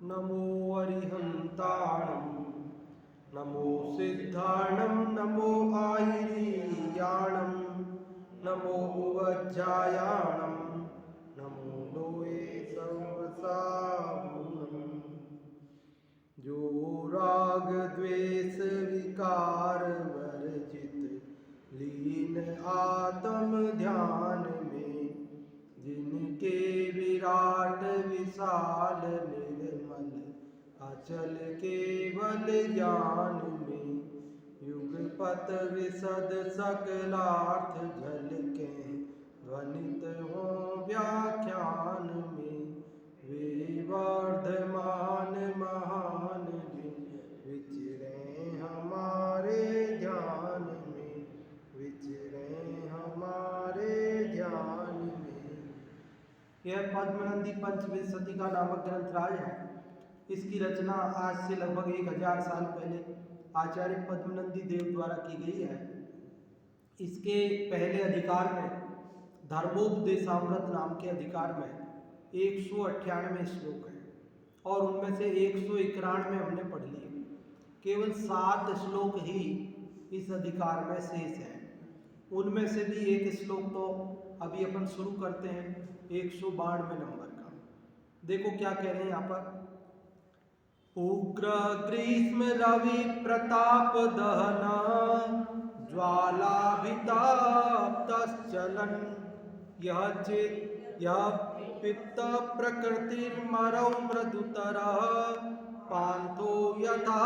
नमो अरिहन्ताणं नमो सिद्धाणं नमो आयिरीयाणं नमो उवज्जायाणं नमो लोये सर्वसाहुणम्। जो राग द्वेष विकार वर्जित लीन आत्म ध्यान में, जिनके विराट विशाल निर्मल अचल केवल ज्ञान में, युगपत विशद सकलार्थ झलके ध्वनित हो व्याख्यान में। वे वर्धमान महान विचरे हमारे ध्यान में, विचरे हमारे ध्यान में। यह पद्मनंदी पंचविंशति का नामक ग्रंथराज है। इसकी रचना आज से लगभग 1000 साल पहले आचार्य पद्मनंदी देव द्वारा की गई है। इसके पहले अधिकार में धर्मोपदेशामृत नाम के अधिकार में 198 श्लोक हैं और उनमें से 191 हमने पढ़ लिए। केवल 7 श्लोक ही इस अधिकार में शेष हैं। उनमें से भी एक श्लोक तो अभी अपन शुरू करते हैं 192 नंबर का। देखो क्या कह रहे हैं यहाँ पर। उग्र ग्रीष्म रवि प्रताप दहना ज्वालाभिताप्तश्चलन, यह पित्त प्रकृतिर्मरौ मृदुतरः पान्थो यथा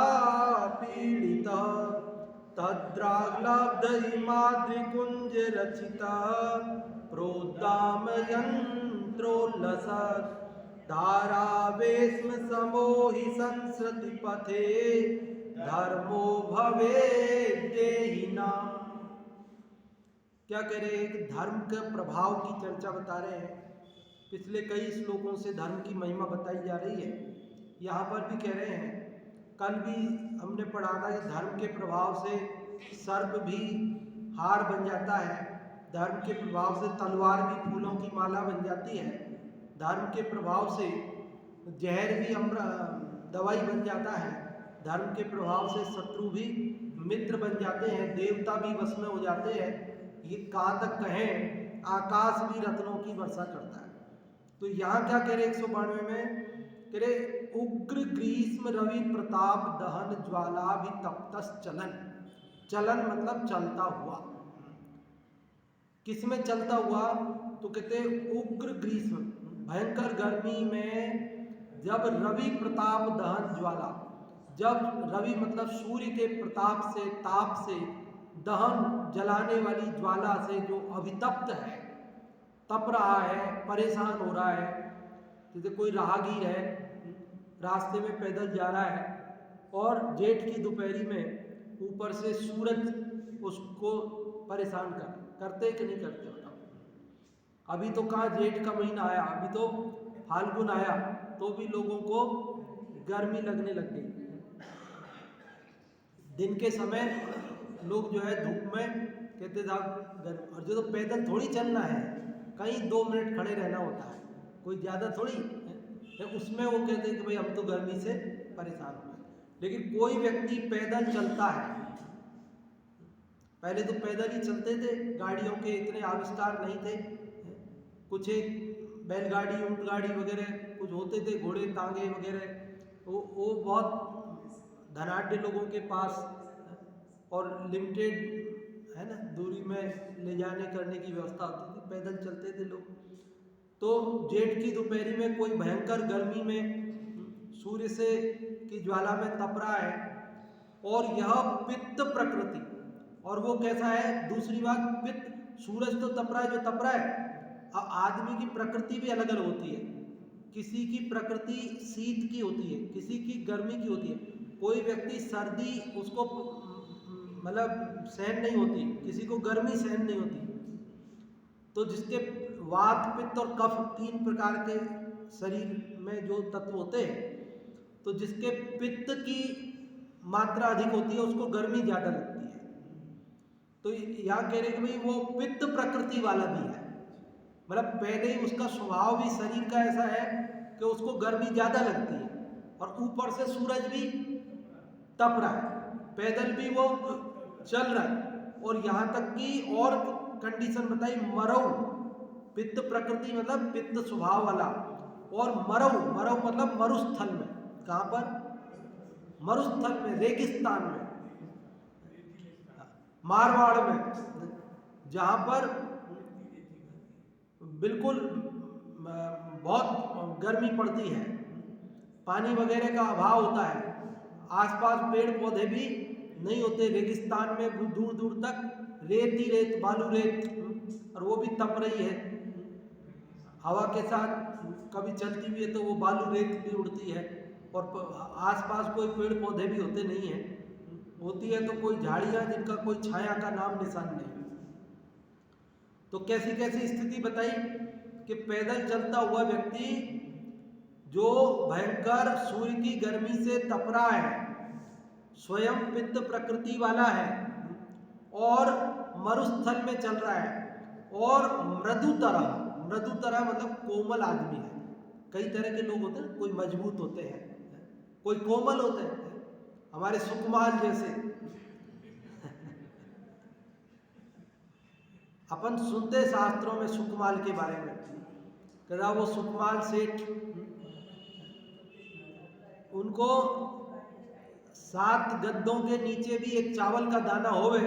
पीडितः, तद्राग्लब्ध हिमाद्रिकुञ्ज रचितः प्रोद्दामयन्त्रोल्लसत्, धारावेश्म समोहि संसृति पथे धर्मो भवेत् देहिनाम्। क्या कह रहे हैं कि धर्म के प्रभाव की चर्चा बता रहे हैं। पिछले कई श्लोकों से धर्म की महिमा बताई जा रही है। यहाँ पर भी कह रहे हैं, कल भी हमने पढ़ा था कि धर्म के प्रभाव से सर्प भी हार बन जाता है, धर्म के प्रभाव से तलवार भी फूलों की माला बन जाती है, धर्म के प्रभाव से जहर भी दवाई बन जाता है, धर्म के प्रभाव से शत्रु भी मित्र बन जाते हैं, देवता भी वश में हो जाते हैं। ये कहाँ तक कहें, आकाश भी रत्नों की वर्षा करता है। तो यहाँ क्या कह रहे 192 में, कह रहे उग्र ग्रीष्म रवि प्रताप दहन ज्वाला भी तप्तस चलन। चलन मतलब चलता हुआ। किसमें चलता हुआ, तो कहते उग्र ग्रीष्म भयंकर गर्मी में जब रवि प्रताप दहन ज्वाला, जब रवि मतलब सूर्य के प्रताप से ताप से दहन जलाने वाली ज्वाला से जो अभितप्त है, तप रहा है, परेशान हो रहा है। जैसे कोई राहगीर है, रास्ते में पैदल जा रहा है और जेठ की दोपहरी में ऊपर से सूरज उसको परेशान करते कि नहीं करते बताओ। अभी तो कहाँ जेठ का महीना आया, अभी तो फाल्गुन आया, तो भी लोगों को गर्मी लगने लग गई। दिन के समय लोग जो है धूप में कहते थे गर्म, और जो तो पैदल थोड़ी चलना है, कहीं 2 मिनट खड़े रहना होता है, कोई ज़्यादा थोड़ी है, उसमें वो कहते हैं कि भाई हम तो गर्मी से परेशान हो गए। लेकिन कोई व्यक्ति पैदल चलता है, पहले तो पैदल ही चलते थे, गाड़ियों के इतने आविष्कार नहीं थे, कुछ एक बैलगाड़ी ऊंटगाड़ी वगैरह कुछ होते थे, घोड़े तांगे वगैरह, वो बहुत धनाढ्य लोगों के पास और लिमिटेड है ना दूरी में ले जाने करने की व्यवस्था होती थी, पैदल चलते थे लोग। तो जेठ की दोपहरी में कोई भयंकर गर्मी में सूर्य से की ज्वाला में तप रहा है, और यह पित्त प्रकृति, और वो कैसा है, दूसरी बात पित्त, सूरज तो तप रहा है जो तप रहा है। अब आदमी की प्रकृति भी अलग अलग होती है, किसी की प्रकृति शीत की होती है, किसी की गर्मी की होती है। कोई व्यक्ति सर्दी उसको मतलब सहन नहीं होती, किसी को गर्मी सहन नहीं होती। तो जिसके वात पित्त और कफ 3 प्रकार के शरीर में जो तत्व होते हैं, तो जिसके पित्त की मात्रा अधिक होती है उसको गर्मी ज़्यादा लगती है। तो यहाँ कह रहे कि भाई वो पित्त प्रकृति वाला भी है, मतलब पहले ही उसका स्वभाव भी शरीर का ऐसा है कि उसको गर्मी ज़्यादा लगती है। और ऊपर से सूरज भी तप रहा है, पैदल भी वो चल रहा है, और यहाँ तक कि और कंडीशन बताई, मरऊ, पित्त प्रकृति मतलब पित्त स्वभाव वाला, और मरऊ, मरऊ मतलब मरुस्थल में, कहाँ पर? मरुस्थल में, रेगिस्तान में, मारवाड़ में, जहाँ पर बिल्कुल बहुत गर्मी पड़ती है, पानी वगैरह का अभाव होता है, आसपास पेड़ पौधे भी नहीं होते, रेगिस्तान में दूर दूर तक रेत ही रेत, बालू रेत, और वो भी तप रही है, हवा के साथ कभी चलती भी है तो वो बालू रेत भी उड़ती है, और आसपास कोई पेड़ पौधे भी होते नहीं हैं, होती है तो कोई झाड़ियाँ जिनका कोई छाया का नाम निशान नहीं। तो कैसी कैसी स्थिति बताई कि पैदल चलता हुआ व्यक्ति जो भयंकर सूर्य की गर्मी से तप रहा है, स्वयं पित्त प्रकृति वाला है, और मरुस्थल में चल रहा है, और मृदुतरह मतलब कोमल आदमी है। कई तरह के लोग होते हैं, कोई मजबूत होते हैं, कोई कोमल होते हैं, हमारे सुकुमार जैसे। अपन सुनते शास्त्रों में सुकुमार के बारे में, कदा वो सुकुमार सेठ, उनको 7 गद्दों के नीचे भी एक चावल का दाना होवे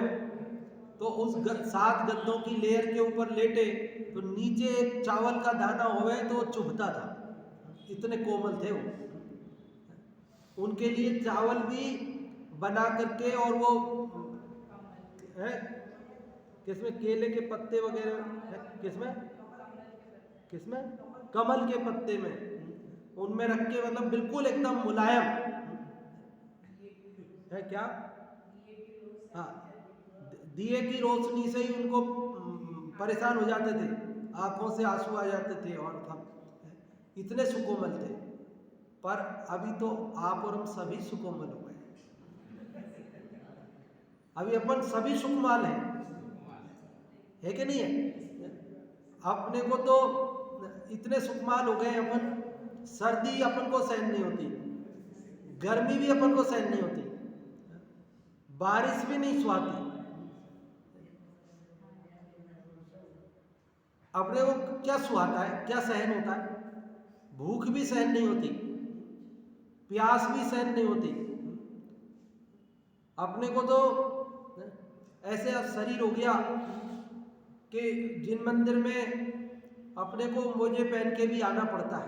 तो उस 7 गद्दों की लेयर के ऊपर लेटे तो नीचे एक चावल का दाना होवे तो चुभता था, इतने कोमल थे वो। उनके लिए चावल भी बना करके, और वो है किसमें, केले के पत्ते वगैरह, किसमें किसमें कमल के पत्ते में, उनमें रख के, मतलब बिल्कुल एकदम मुलायम है। क्या? हाँ, दिए की रोशनी से ही उनको परेशान हो जाते थे, आंखों से आंसू आ जाते थे, और सब इतने सुकोमल थे। पर अभी तो आप और हम सभी सुकोमल हो गए, अभी अपन सभी सुकमाल हैं, है कि नहीं है? अपने को तो इतने सुकमाल हो गए अपन, सर्दी अपन को सहन नहीं होती, गर्मी भी अपन को सहन नहीं होती, बारिश भी नहीं सुहाती, अपने को क्या सुहाता है, क्या सहन होता है? भूख भी सहन नहीं होती, प्यास भी सहन नहीं होती। अपने को तो ऐसे अब शरीर हो गया कि जिन मंदिर में अपने को मोजे पहन के भी आना पड़ता है,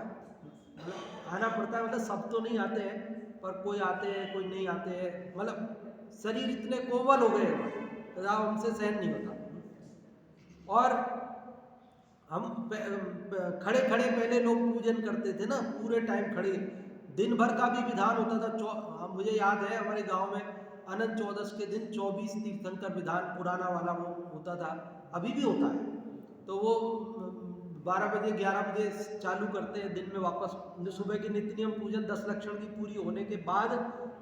मतलब सब तो नहीं आते हैं, पर कोई आते हैं कोई नहीं आते हैं, मतलब शरीर इतने कोमल हो गए तो उनसे सहन नहीं होता। और हम खड़े खड़े पहले लोग पूजन करते थे ना, पूरे टाइम खड़े, दिन भर का भी विधान होता था। मुझे याद है हमारे गांव में अनंत चौदस के दिन 24 तीर्थंकर विधान पुराना वाला वो होता था, अभी भी होता है। तो वो 12 बजे 11 बजे चालू करते हैं, दिन में वापस सुबह की नित्य नियम पूजन 10 लक्षण की पूरी होने के बाद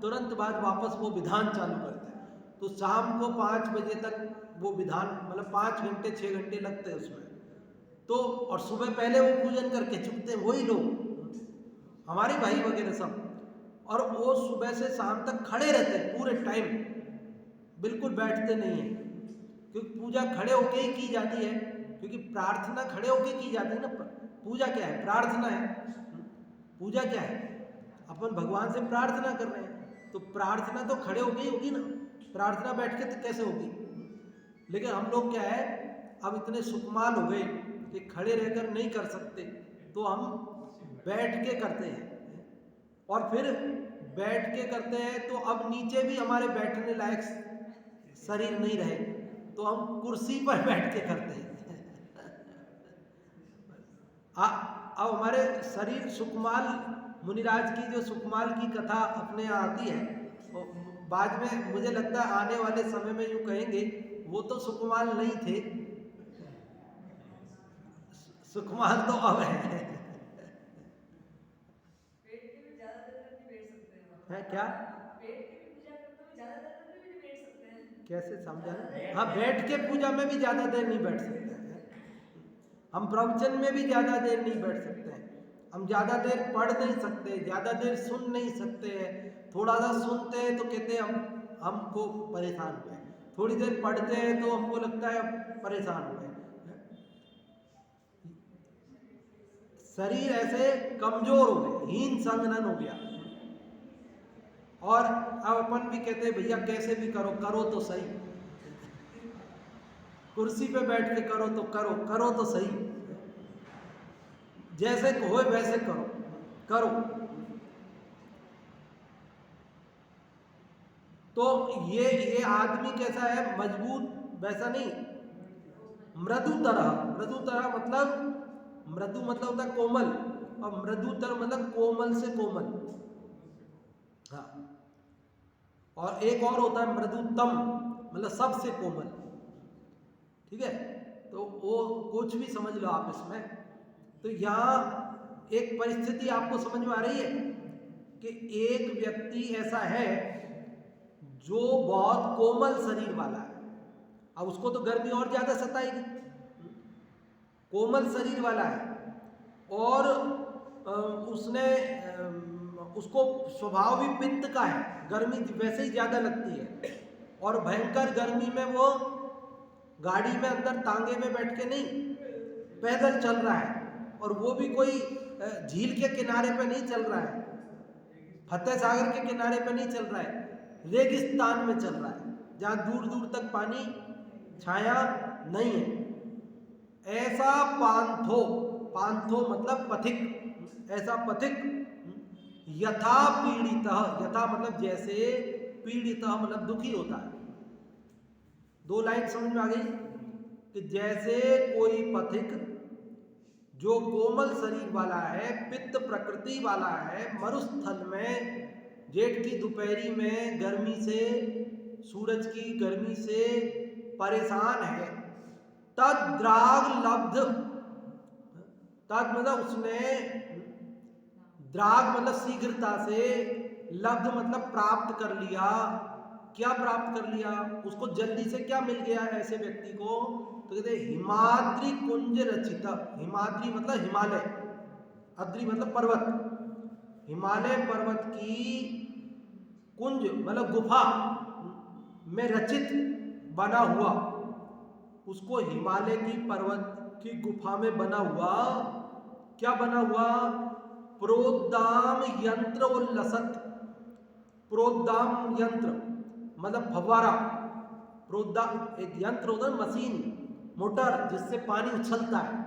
तुरंत बाद वापस वो विधान चालू करते हैं। तो शाम को 5 बजे तक वो विधान, मतलब 5 घंटे 6 घंटे लगते हैं उसमें। तो और सुबह पहले वो पूजन करके चुकते हैं वही लोग, हमारे भाई वगैरह सब, और वो सुबह से शाम तक खड़े रहते हैं पूरे टाइम, बिल्कुल बैठते नहीं हैं, क्योंकि पूजा खड़े होके ही की जाती है, क्योंकि प्रार्थना खड़े होके की जाती है ना। पूजा क्या है? प्रार्थना है। पूजा क्या है? अपन भगवान से प्रार्थना कर रहे हैं, तो प्रार्थना तो खड़े होके ही होगी ना, प्रार्थना बैठ के तो कैसे होगी? लेकिन हम लोग क्या है, अब इतने सुकमाल हो गए कि खड़े रहकर नहीं कर सकते, तो हम बैठ के करते हैं, और फिर बैठ के करते हैं तो अब नीचे भी हमारे बैठने लायक शरीर नहीं रहे, तो हम कुर्सी पर बैठ के करते हैं। अब हमारे शरीर सुकमाल, मुनिराज की जो सुकमाल की कथा अपने यहाँ आती है, बाद में मुझे लगता है आने वाले समय में यूँ कहेंगे वो तो सुकमाल नहीं थे, सुकमाल तो अब है। है क्या? कैसे समझा? हाँ, बैठ के पूजा में भी ज़्यादा देर नहीं बैठ सकते हैं, हम प्रवचन में भी ज़्यादा देर नहीं बैठ सकते हैं, हम ज़्यादा देर पढ़ नहीं सकते, ज़्यादा देर सुन नहीं सकते हैं। थोड़ा सा सुनते हैं तो कहते हैं हमको परेशान हुए, थोड़ी देर पढ़ते हैं तो हमको लगता है परेशान हुए। शरीर ऐसे कमजोर हो गए, हीन संगनन हो गया। और अब अपन भी कहते हैं भैया कैसे भी करो, करो तो सही, कुर्सी पे बैठ के करो तो करो, करो तो सही, जैसे हो वैसे करो, करो। तो ये आदमी कैसा है, मजबूत वैसा नहीं, मृदु तरह। मृदु तरह मतलब, मृदु मतलब होता है कोमल, और मृदुतर मतलब कोमल से कोमल। हाँ, और एक और होता है मृदुतम, मतलब सबसे कोमल। ठीक है, तो वो कुछ भी समझ लो आप इसमें। तो यहाँ एक परिस्थिति आपको समझ में आ रही है कि एक व्यक्ति ऐसा है जो बहुत कोमल शरीर वाला है। अब उसको तो गर्मी और ज्यादा सताएगी, कोमल शरीर वाला है, और उसको स्वभाव भी पित्त का है, गर्मी वैसे ही ज्यादा लगती है। और भयंकर गर्मी में वो गाड़ी में अंदर तांगे में बैठ के नहीं, पैदल चल रहा है, और वो भी कोई झील के किनारे पे नहीं चल रहा है, फतेह सागर के किनारे पे नहीं चल रहा है, रेगिस्तान में चल रहा है जहाँ दूर दूर तक पानी छाया नहीं है। ऐसा पांथो, पांथो मतलब पथिक, ऐसा पथिक यथा पीड़ित, यथा मतलब जैसे, पीड़ित मतलब दुखी होता है। दो लाइन समझ में आ गई कि जैसे कोई पथिक जो कोमल शरीर वाला है, पित्त प्रकृति वाला है, मरुस्थल में जेठ की दोपहरी में गर्मी से, सूरज की गर्मी से परेशान है, तद्राग लब्ध, तद मतलब उसने, द्राग मतलब शीघ्रता से, लब्ध मतलब प्राप्त कर लिया। क्या प्राप्त कर लिया, उसको जल्दी से क्या मिल गया ऐसे व्यक्ति को, तो कहते हिमाद्री कुंज रचित। हिमाद्री मतलब हिमालय, अद्री मतलब पर्वत, हिमालय पर्वत की कुंज मतलब गुफा में रचित बना हुआ, उसको हिमालय की पर्वत की गुफा में बना हुआ, क्या बना हुआ, प्रोद्दाम यंत्र उल्लसत। प्रोद्दाम यंत्र मतलब फव्वारा, प्रोद्दाम एक यंत्र होता है, मशीन, मोटर जिससे पानी उछलता है।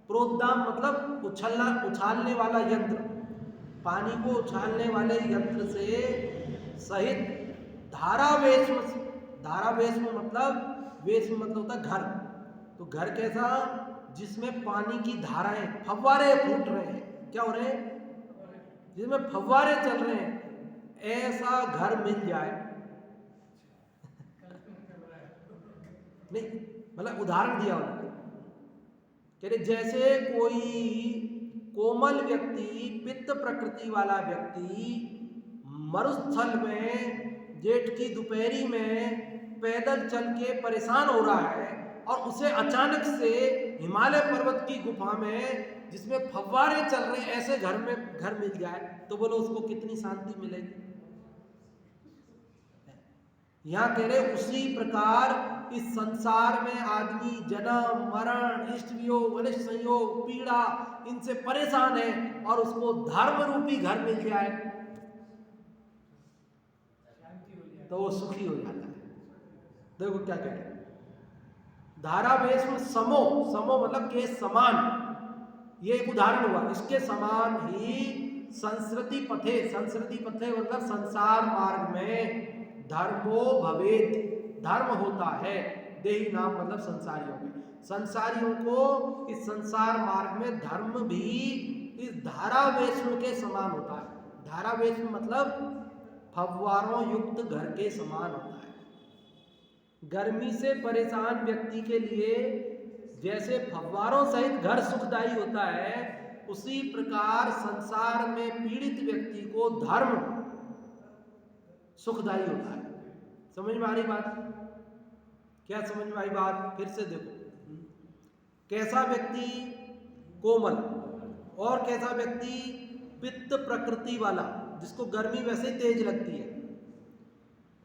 प्रोद्दाम मतलब उछलना, उछालने वाला यंत्र, पानी को उछालने वाले यंत्र से सहित धारावेश्म, धारावेश्म मतलब, वेश्म मतलब होता है घर, तो घर कैसा, जिसमें पानी की धाराएं, फव्वारे फूट रहे हैं, क्या हो रहे हैं, जिसमें फव्वारे चल रहे हैं, ऐसा घर मिल जाए। नहीं मतलब उदाहरण दिया उन्होंने, कह रहे जैसे कोई कोमल व्यक्ति, पित्त प्रकृति वाला व्यक्ति मरुस्थल में जेठ की दोपहरी में पैदल चल के परेशान हो रहा है, और उसे अचानक से हिमालय पर्वत की गुफा में जिसमें फव्वारे चल रहे हैं ऐसे घर में घर मिल जाए, तो बोलो उसको कितनी शांति मिलेगी। यहाँ कह रहे उसी प्रकार इस संसार में आदमी जन्म मरण, इष्ट वियोग, अनिष्ट संयोग, पीड़ा, इनसे परेशान है, और उसको धर्म रूपी घर मिल जाए तो वो सुखी हो जाता है। देखो क्या कह रहे, धारावेश में समो, समो मतलब के समान, ये एक उदाहरण हुआ, इसके समान ही संस्कृति पथे, संस्कृति पथे मतलब संसार मार्ग में धर्मो भवेत, धर्म होता है, देही नाम मतलब संसारियों में, संसारियों को इस संसार मार्ग में धर्म भी इस धारावेश्म के समान होता है। धारावेश्म मतलब फव्वारों युक्त घर के समान होता है। गर्मी से परेशान व्यक्ति के लिए जैसे फव्वारों सहित घर सुखदायी होता है, उसी प्रकार संसार में पीड़ित व्यक्ति को धर्म सुखदायी होता है। समझ में आ रही बात? क्या समझ में आई बात? फिर से देखो, कैसा व्यक्ति कोमल और कैसा व्यक्ति? पित्त प्रकृति वाला, जिसको गर्मी वैसे तेज लगती है,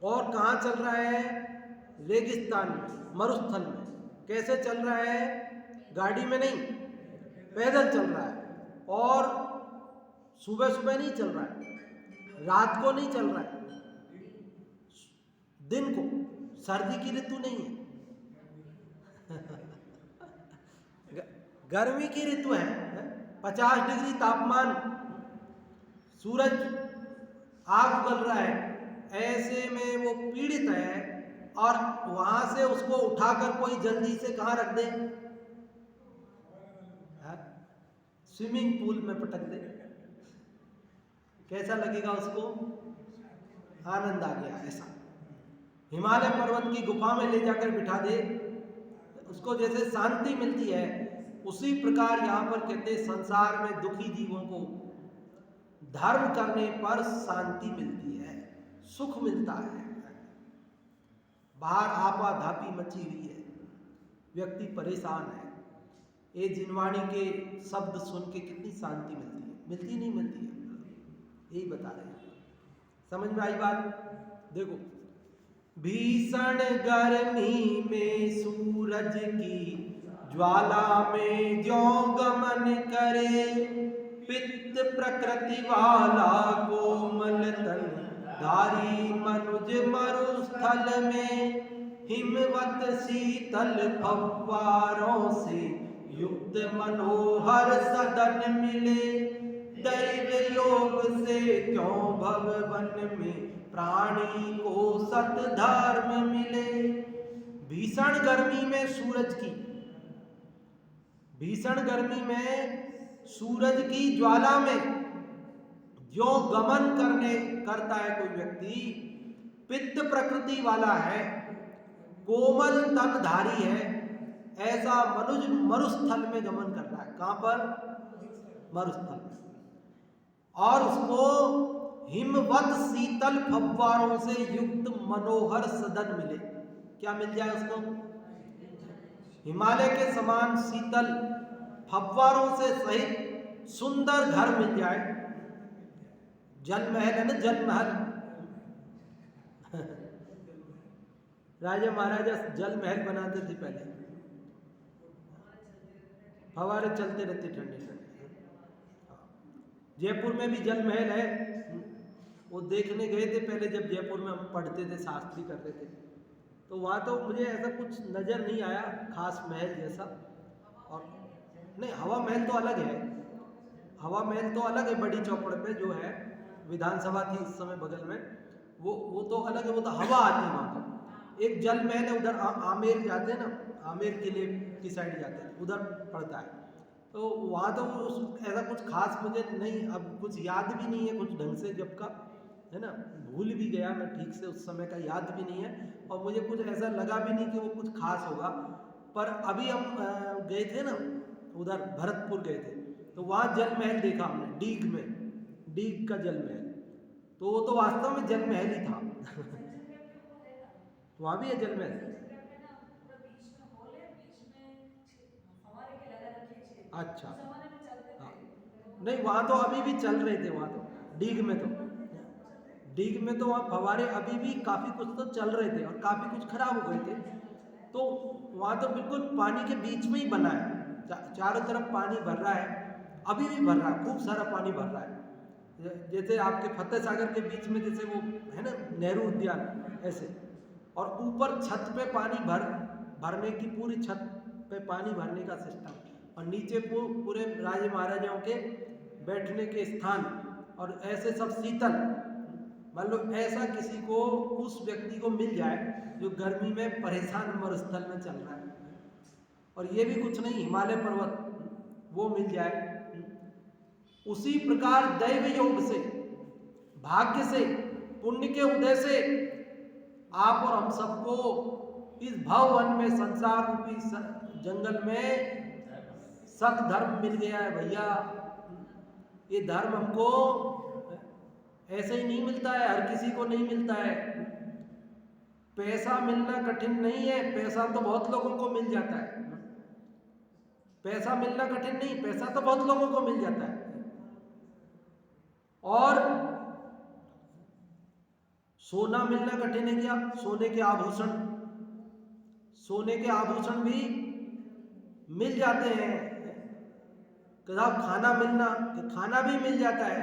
और कहाँ चल रहा है? रेगिस्तान में, मरुस्थल में। कैसे चल रहा है? गाड़ी में नहीं, पैदल चल रहा है। और सुबह सुबह नहीं चल रहा है, रात को नहीं चल रहा है, दिन को। सर्दी की ऋतु नहीं है गर्मी की ऋतु है। 50 डिग्री तापमान, सूरज आग उगल रहा है, ऐसे में वो पीड़ित है, और वहां से उसको उठाकर कोई जल्दी से कहाँ रख दे? स्विमिंग पूल में पटक दे, कैसा लगेगा उसको? आनंद आ गया ऐसा। हिमालय पर्वत की गुफा में ले जाकर बिठा दे, उसको जैसे शांति मिलती है, उसी प्रकार यहाँ पर कहते संसार में दुखी जीवों को धर्म करने पर शांति मिलती है, सुख मिलता है। बाहर आपाधापी मची हुई है, व्यक्ति परेशान है, ये जिनवाणी के शब्द सुन के कितनी शांति मिलती है? मिलती नहीं मिलती है? यही बता रहे हैं। समझ में आई बात? देखो, भीषण गर्मी में सूरज की ज्वाला में ज्यों गमन करे, पित्त प्रकृति वाला कोमल तन धारी मनुज मरुस्थल में, हिमवत शीतल फव्वारों से युक्त मनोहर सदन मिले, दैव योग से क्यों भवन में प्राणी को सत धर्म मिले। भीषण गर्मी में सूरज की, भीषण गर्मी में सूरज की ज्वाला में जो गमन करता है कोई व्यक्ति, पित्त प्रकृति वाला है, कोमल तनधारी है, ऐसा मनुज मरुस्थल में गमन कर रहा है। कहां पर? मरुस्थल में। और उसको हिमवत शीतल फव्वारों से युक्त मनोहर सदन मिले। क्या मिल जाए उसको? हिमालय के समान शीतल फव्वारों से सहित सुंदर घर मिल जाए। जल महल है ना, जल महल राजा महाराजा जल महल बनाते थे पहले, फव्वारे चलते रहते ठंडे ठंडे। जयपुर में भी जल महल है, वो देखने गए थे पहले, जब जयपुर में हम पढ़ते थे, शास्त्री करते थे, तो वहाँ तो मुझे ऐसा कुछ नज़र नहीं आया खास महल जैसा। और नहीं, हवा महल तो अलग है, हवा महल तो अलग है, बड़ी चौपड़ पे जो है, विधानसभा थी इस समय बगल में, वो तो अलग है, वो तो हवा आती है वहाँ पर। एक जल महल है उधर, आमेर जाते हैं ना, आमेर किले की साइड जाते हैं, उधर पड़ता है। तो वहाँ तो ऐसा कुछ खास मुझे नहीं, अब कुछ याद भी नहीं है कुछ ढंग से, जब का है ना, भूल भी गया मैं ठीक से, उस समय का याद भी नहीं है, और मुझे कुछ ऐसा लगा भी नहीं कि वो कुछ खास होगा। पर अभी हम गए थे ना उधर, भरतपुर गए थे, तो वहाँ जल महल देखा हमने, डीग में, डीग का जल महल, तो वो तो वास्तव में जल महल ही था वहाँ भी है जल महल। अच्छा, हाँ, नहीं वहाँ तो अभी भी चल रहे थे, वहाँ तो डीग में तो वहाँ फव्वारे अभी भी काफ़ी कुछ तो चल रहे थे, और काफ़ी कुछ खराब हो गए थे। तो वहाँ तो बिल्कुल पानी के बीच में ही बना है, चारों तरफ पानी भर रहा है, अभी भी भर रहा है, खूब सारा पानी भर रहा है। जैसे आपके फतेह सागर के बीच में जैसे वो है ना नेहरू उद्यान, ऐसे। और ऊपर छत पे पानी भरने की, पूरी छत पे पानी भरने का सिस्टम, और नीचे पूरे राजे महाराजाओं के बैठने के स्थान, और ऐसे सब शीतल। मान लो ऐसा किसी को, उस व्यक्ति को मिल जाए जो गर्मी में परेशान मरुस्थल में चल रहा है, और ये भी कुछ नहीं, हिमालय पर्वत वो मिल जाए। उसी प्रकार दैव योग से, भाग्य से, पुण्य के उदय से आप और हम सबको इस भवन में, संसार रूपी जंगल में सत धर्म मिल गया है भैया। ये धर्म हमको ऐसे ही नहीं मिलता है, हर किसी को नहीं मिलता है। पैसा मिलना कठिन नहीं है, पैसा तो बहुत लोगों को मिल जाता है, पैसा मिलना कठिन नहीं, पैसा तो बहुत लोगों को मिल जाता है। और सोना मिलना कठिन है क्या? सोने के आभूषण, सोने के आभूषण भी मिल जाते हैं। कि साहब खाना मिलना, कि खाना भी मिल जाता है।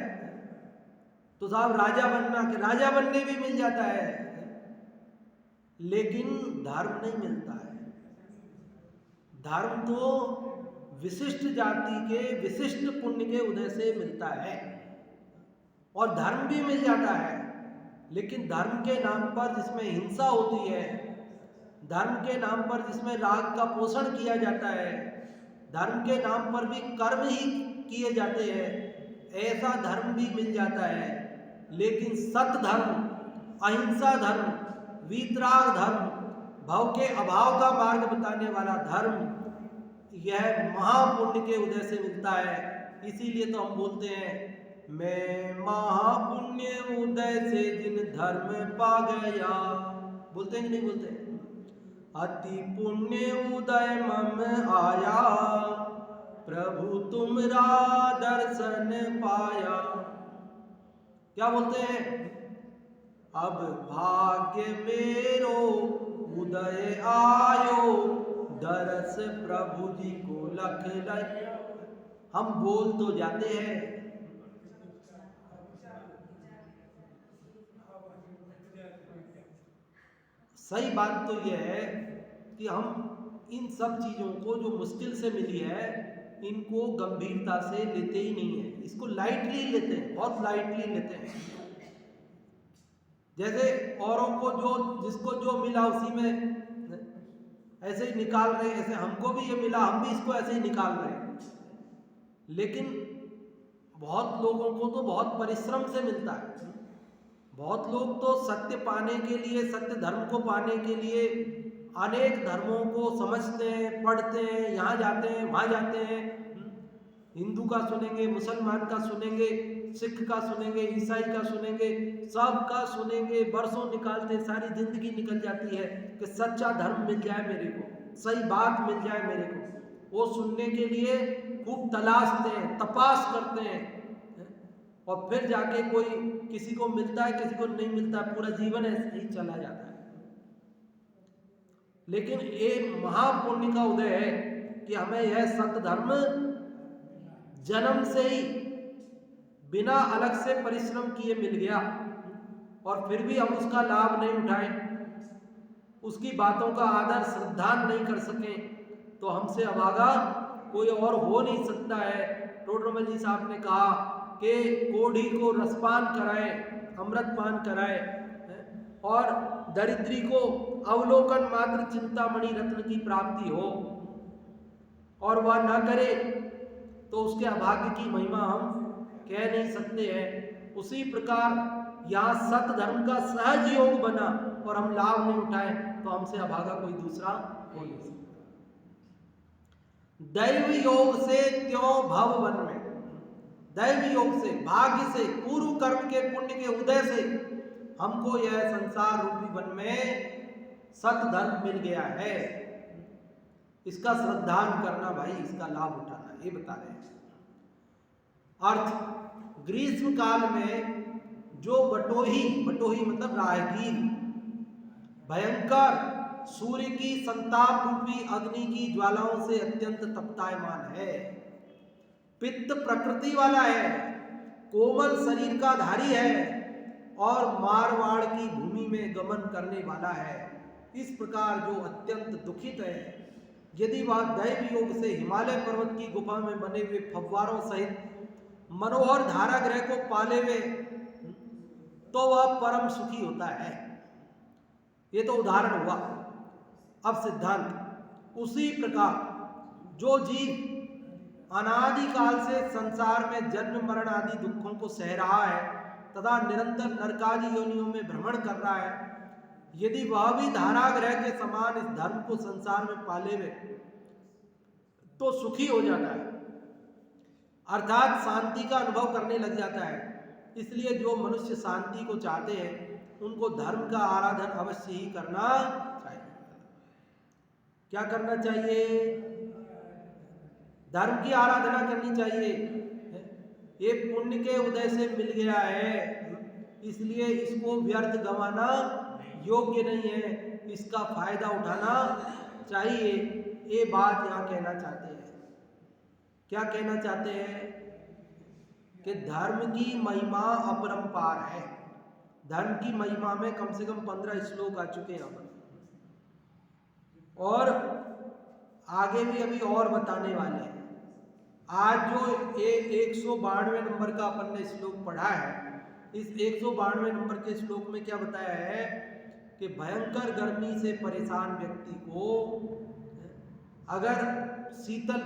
तो साहब राजा बनना, कि राजा बनने भी मिल जाता है। लेकिन धर्म नहीं मिलता है। धर्म तो विशिष्ट जाति के विशिष्ट पुण्य के उदय से मिलता है। और धर्म भी मिल जाता है, लेकिन धर्म के नाम पर जिसमें हिंसा होती है, धर्म के नाम पर जिसमें राग का पोषण किया जाता है, धर्म के नाम पर भी कर्म ही किए जाते हैं, ऐसा धर्म भी मिल जाता है। लेकिन सत्य धर्म, अहिंसा धर्म, वीतराग धर्म, भव के अभाव का मार्ग बताने वाला धर्म, यह महापुण्य के उदय से मिलता है। इसीलिए तो हम बोलते हैं, मैं महापुण्य उदय से जिन धर्म पा गया। बोलते हैं कि नहीं बोलते? अति पुण्य उदय मम आया, प्रभु तुमरा दर्शन पाया। क्या बोलते हैं? अब भाग्य मेरो उदय आयो, दरस प्रभु जी को लख लख। हम बोल तो जाते हैं, सही बात तो यह है कि हम इन सब चीज़ों को जो मुश्किल से मिली है, इनको गंभीरता से लेते ही नहीं है। इसको लाइटली लेते हैं, बहुत लाइटली लेते हैं। जैसे औरों को जो, जिसको जो मिला उसी में ऐसे ही निकाल रहे, ऐसे हमको भी ये मिला, हम भी इसको ऐसे ही निकाल रहे हैं। लेकिन बहुत लोगों को तो बहुत परिश्रम से मिलता है। बहुत लोग तो सत्य पाने के लिए, सत्य धर्म को पाने के लिए अनेक धर्मों को समझते हैं, पढ़ते हैं, यहाँ जाते हैं, वहाँ जाते हैं। हिंदू का सुनेंगे, मुसलमान का सुनेंगे, सिख का सुनेंगे, ईसाई का सुनेंगे, सब का सुनेंगे, बरसों निकालते, सारी जिंदगी निकल जाती है कि सच्चा धर्म मिल जाए मेरे को, सही बात मिल जाए मेरे को। वो सुनने के लिए खूब तलाशते हैं, तपास करते हैं, और फिर जाके कोई किसी को मिलता है, किसी को नहीं मिलता, पूरा जीवन ऐसे ही चला जाता है। लेकिन ये महापुण्य का उदय है कि हमें यह सत्य धर्म जन्म से ही बिना अलग से परिश्रम किए मिल गया, और फिर भी हम उसका लाभ नहीं उठाएं, उसकी बातों का आदर श्रद्धा नहीं कर सकें, तो हमसे अभागा कोई और हो नहीं सकता है। टोडरमल जी साहब ने कहा कि कोढ़ी को रसपान कराए, अमृत पान कराए, और दरिद्री को अवलोकन मात्र चिंतामणि रत्न की प्राप्ति हो, और वह न करे तो उसके अभाग्य की महिमा हम कह नहीं सकते हैं। उसी प्रकार यहाँ सत्य धर्म का सहज योग बना और हम लाभ नहीं उठाए, तो हमसे अभागा कोई दूसरा हो नहीं सकता। दैव योग से त्यों भव वन में, दैव योग से, भाग्य से, पूर्व कर्म के पुण्य के उदय से हमको यह संसार रूपी वन में सत्य धर्म मिल गया है। इसका श्रद्धान करना भाई, इसका लाभ उठाना, ये बता रहे हैं। अर्थ, ग्रीष्म काल में जो बटोही, बटोही मतलब राहगीर, भयंकर सूर्य की संताप रूपी अग्नि की ज्वालाओं से अत्यंत तपतायमान है, पित्त प्रकृति वाला है, कोमल शरीर का धारी है, और मारवाड़ की भूमि में गमन करने वाला है। इस प्रकार जो अत्यंत दुखित है, यदि वह दैव योग से हिमालय पर्वत की गुफा में बने हुए फव्वारों सहित मनोहर धारागृह को पाले हुए, तो वह परम सुखी होता है। ये तो उदाहरण हुआ। अब सिद्धांत, उसी प्रकार जो जीव अनादिकाल से संसार में जन्म मरण आदि दुखों को सह रहा है तथा निरंतर नरकादि योनियों में भ्रमण कर रहा है, यदि वह भी धारागृह के समान इस धर्म को संसार में पाले हुए, तो सुखी हो जाता है, अर्थात शांति का अनुभव करने लग जाता है। इसलिए जो मनुष्य शांति को चाहते हैं, उनको धर्म का आराधन अवश्य ही करना चाहिए। क्या करना चाहिए? धर्म की आराधना करनी चाहिए। ये पुण्य के उदय से मिल गया है, इसलिए इसको व्यर्थ गंवाना योग्य नहीं है, इसका फायदा उठाना चाहिए। ये बात यहाँ कहना चाहते हैं। क्या कहना चाहते हैं? कि धर्म की महिमा अपरंपार है। धर्म की महिमा में कम से कम 15 श्लोक आ चुके हैं यहाँ, और आगे भी अभी और बताने वाले हैं। आज जो 192 नंबर का अपन ने श्लोक पढ़ा है, इस 192 नंबर के श्लोक में क्या बताया है कि भयंकर गर्मी से परेशान व्यक्ति को अगर शीतल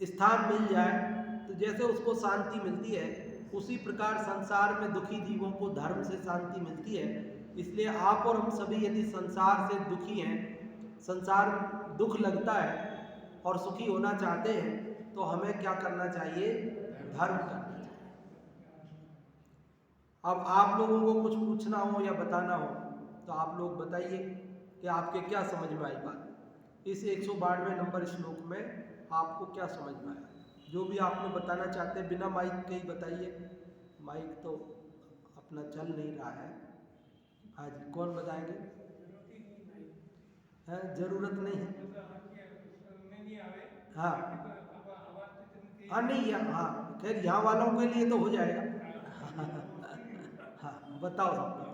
स्थान मिल जाए तो जैसे उसको शांति मिलती है, उसी प्रकार संसार में दुखी जीवों को धर्म से शांति मिलती है। इसलिए आप और हम सभी यदि संसार से दुखी हैं, संसार दुख लगता है और सुखी होना चाहते हैं, तो हमें क्या करना चाहिए? धर्म करना चाहिए। अब आप लोगों को कुछ पूछना हो या बताना हो तो आप लोग बताइए कि आपके क्या समझ में आई बात। इस 192 नंबर श्लोक में आपको क्या समझ में आया? जो भी आपने बताना चाहते हैं बिना माइक के ही बताइए। माइक तो अपना चल नहीं रहा है। हाँ जी, कौन बताएंगे? है जरूरत नहीं है। हाँ हाँ, नहीं हाँ, खैर यहाँ वालों के लिए तो हो जाएगा। हाँ बताओ, सब बताओ।